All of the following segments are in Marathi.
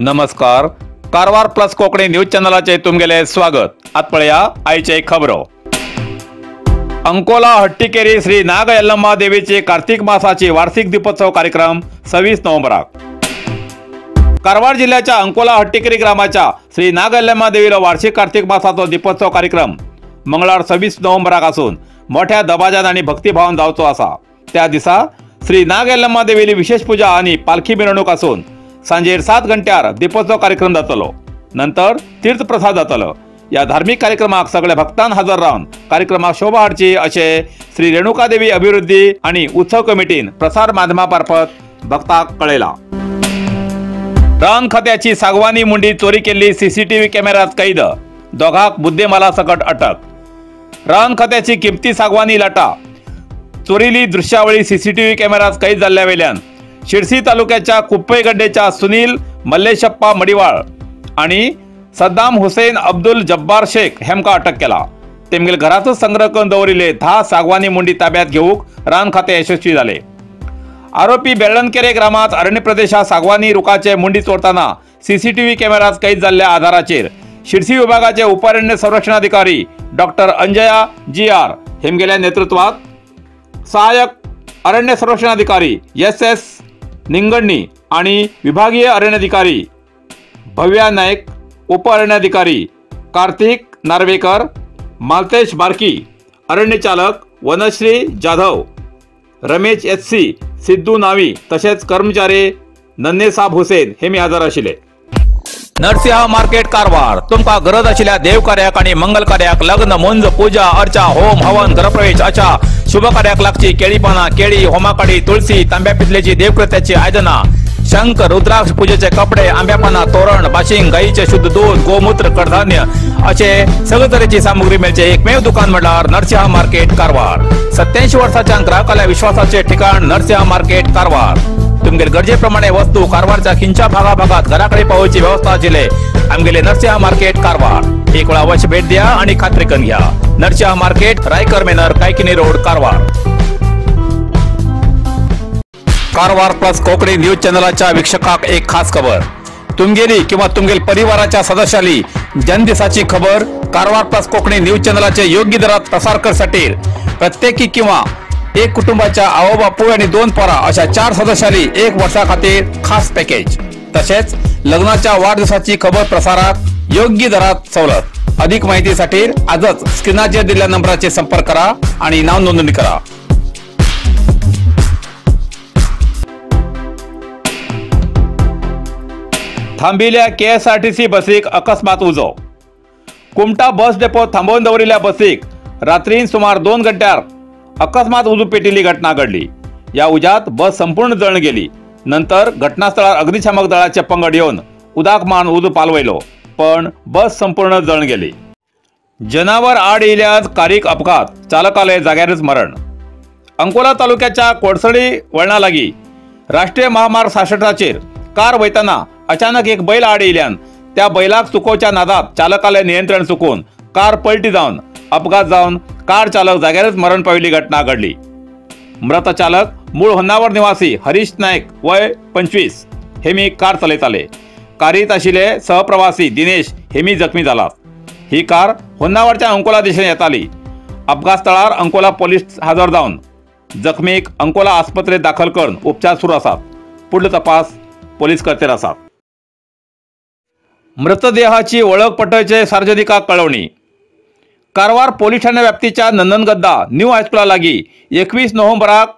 नमस्कार, कारवार प्लस कोकणी न्यूज चॅनलाचे तुमगेले स्वागत। आत्पळया आयचे खबरो। अंकोला हट्टीकेरी श्री नाग यल्लम्मा देवीचे कार्तिक मासाची वार्षिक दीपोत्सव कार्यक्रम 26 नोव्हेंबराक कारवार जिल्ह्याच्या अंकोला हट्टीकेरी ग्रामाच्या श्री नाग यल्लम्मा देवीला वार्षिक कार्तिक मासाचो दीपोत्सव कार्यक्रम मंगळवार 26 नोव्हेंबराक आसून मोठ्या दबाजान आणि भक्तिभावान जावचो आसा। त्या दिसा श्री नाग यल्लम्मा देवीली विशेष पूजा आणि पालखी मिरवणूक आसून सांजेर 7 घंट्यार दीपोत्सव कार्यक्रम जातलो। नंतर तीर्थ प्रसाद जातलो। या धार्मिक कार्यक्रमाक सगळे भक्तान हजर रावन कार्यक्रमाक शोभा हाडची अशे श्री रेणुका देवी अभिवृद्धी आणि उत्सव कमिटीन प्रसार माध्यमामार्फत भक्तांक कळयला। रान खात्याची सागवानी मुंडी चोरी केल्ली सीसीटीव्ही कॅमेऱ्यात कैद, दोघांक मुद्देमाला सकट अटक। रान खात्याची किमती सागवानी लाटा चोरिली दृश्यावळी सीसीटीव्ही कॅमेऱ्यात कैद जाल्ल्या वेल्यान शिरसी तालुक्याच्या कुप्पईगड्डेच्या सुनील मल्लेशप्पा मडिवाळ आणि सद्दाम हुसेन अब्दुल जब्बार शेख हेमका अटक केला। तेमगेल घराचो संग्रह करून दवरिल्ले 10 सागवानी मुंडी ताब्यात घेऊक रान खाते यशस्वी झाले। आरोपी बेळणकेरे ग्रामात अरण्य प्रदेशात सागवानी रुखाचे मुंडी चोरताना सीसीटीव्ही कॅमेऱ्यात कैद झालेल्या आधाराचेर शिरसी विभागाचे उपअरण्य संरक्षणाधिकारी डॉक्टर अंजया जी.आर. हेमगेल्या नेतृत्वात सहाय्यक अरण्य संरक्षणाधिकारी एस.एस. निंगणी आणि विभागीय अरण्याधिकारी भव्या नायक, उपअरण्याधिकारी कार्तिक नार्वेकर, मालतेश बारकी, अरण्य चालक वनश्री जाधव, रमेश एच.सी. सिद्धू नावी तसेच कर्मचारी नन्नेसाब हुसेन हेमी हजर आशिल्ले। नरसिंह मार्केट कारवार तुमका गरज आशिल्ल्या देवकार्याक आणि मंगल कार्याक, लग्न, मुंज, पूजा, अर्चा, होम, हवन, गृहप्रवेश अशा शुभ कार्याक लागची केळी पाना, केळी, होमाकाडी, तुळशी, तांब्या पितलेची देवकृत्याची आयदना, शंख, रुद्राक्ष पूजेचे कपडे, आंब्या पाना, तोरण, बाशिंग, गाईचे शुद्ध दूध, गोमूत्र, कडधान्य असे सगळे तरेची सामुग्री मेळचे एकमेव दुकान म्हणल्यार नरसिंह मार्केट कारवार। 87 वर्षांच्या ग्राहकाला विश्वासाचे ठिकाण नरसिंह मार्केट कारवार। तुमगेर गरजेप्रमाणे वस्तू कारवारच्या खिंच्या भागात घराकडे पावोवची व्यवस्था आशिल्ले आमगेले नरसिंह मार्केट कारवार। एक वेळ अवश्य भेट द्या आणि खात्री करून घ्या। Narasimha market, Raikar manor, Kaikini road, Karwar. Karwar plus Konkani news चॅनलाच्या वीक्षकाक एक खास खबर। तुमगेली किंवा तुमगेल परिवाराच्या सदस्याली जनदिसाची खबर कारवार प्लस कोकणी न्यूज चॅनलाचे योग्य दरात प्रसार करण्यासाठी प्रत्येकी किंवा एक कुटुंबाच्या आवो बापू आणि 2 पोरा अशा 4 सदस्याली 1 वर्षा खातीर खास पॅकेज, तसेच लग्नाच्या वाढदिवसाची खबर प्रसारात योग्य दरात सवलत। अधिक माहितीसाठी आजच स्क्रीनाचेर दिलेल्या नंबराचे संपर्क करा आणि नाव नोंदणी करा। थांबिल्ल्या KSRTC बसीक अकस्मात उजो। कुमटा बस डेपो थांबवून दवरिल्ल्या बसीक रात्रीन सुमार 2 घंट्यार अकस्मात उजो पेटिल्ली घटना घडली। या उज्यात बस संपूर्ण जळून गेली। नंतर घटनास्थळार अग्निशामक दळाचे पंगड येऊन उदाक मारून उजो पालवयलो, पण बस संपूर्ण जळून गेली। जनावर आड येयल्यान कारक अपघात, चालकाले जाग्यारच मरण। अंकोला तालुक्याच्या कोडसडी वळणा लागीं राष्ट्रीय महामार्ग 66 कार वयताना अचानक एक बैल आड येयल्यान त्या बैलाक चुकोवच्या नादात चालकाले नियंत्रण चुकून कार पलटी जावन अपघात जावन कार चालक जाग्यारच मरण पाविल्ली घटना घडली। मृत चालक मूळ होन्नावर निवासी हरीश नायक वय 25 हेमी कार चलयताले। कारीत आशिल्ले सहप्रवासी दिनेश हेमी जखमी जालात। ही कार होन्नावरच्या अंकोला दिशेने येताली। अपघात स्थळार अंकोला पोलीस हजर जावन जखमीक अंकोला आस्पत्रेत दाखल करून उपचार सुरू आसात। पुढील तपास पोलीस करतेर आसात। मृतदेहाची ओळख पटयचे सार्वजनिकांक कळवणी। कारवार पोलीस ठाण्या व्याप्तीच्या नंदनगद्दा न्यू हायस्कुला लागीं 21 नोव्हेंबराक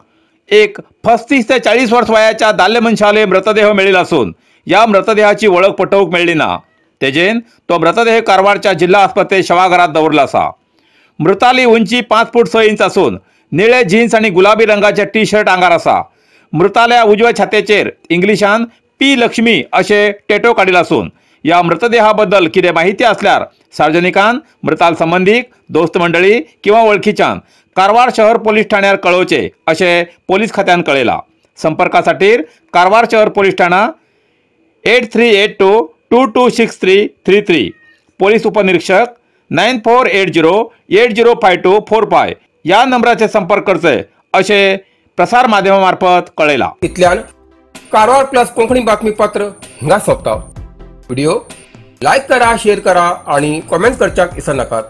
एक 35 ते 40 वर्ष वयाच्या दादले मनशाले मृतदेह मेळिल्लो आसून या मृतदेहाची ओळख पटवूंक मेळ्ळी ना। तेजेन तो मृतदेह कारवारच्या जिल्हा आस्पत्रेत शवागारात दवरलो आसा। मृताली उंची 5 फूट 6 इंच आसून निळे जीन्स आणि गुलाबी रंगाचे टी शर्ट आंगार आसा। मृताल्या उजव्या छातेचेर इंग्लिशान पी लक्ष्मी असे टेटो काडिल्लो आसून या मृतदेहाबद्दल कितें माहिती असल्यार सार्वजनिकान मृताल संबंधीक, दोस्त मंडळी किंवा वळखीच्यान कारवार शहर पोलीस ठाण्यार कळोवचे असे पोलीस खात्यान कळयला। संपर्कासाठी कारवार शहर पोलीस ठाणा 8382226333. पोलीस उपनिरीक्षक 9480805245 या नंबराचे संपर्क करचे असे प्रसार माध्यमामार्फत कळेला. इतल्यान कारवार प्लस कोंकणी बातमीपत्र हिंगा सोंपता. व्हिडिओ लाईक करा, शेअर करा आणि कमेंट करच्याक विसरू नाकात.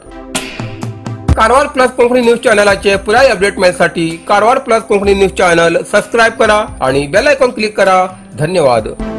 कारवार प्लस कोंकणी न्यूज चॅनलाचे पुराय अपडेट मेळसाठी Karwar plus Konkani news channel subscribe करा आणि बेल आयकॉन क्लिक करा. धन्यवाद.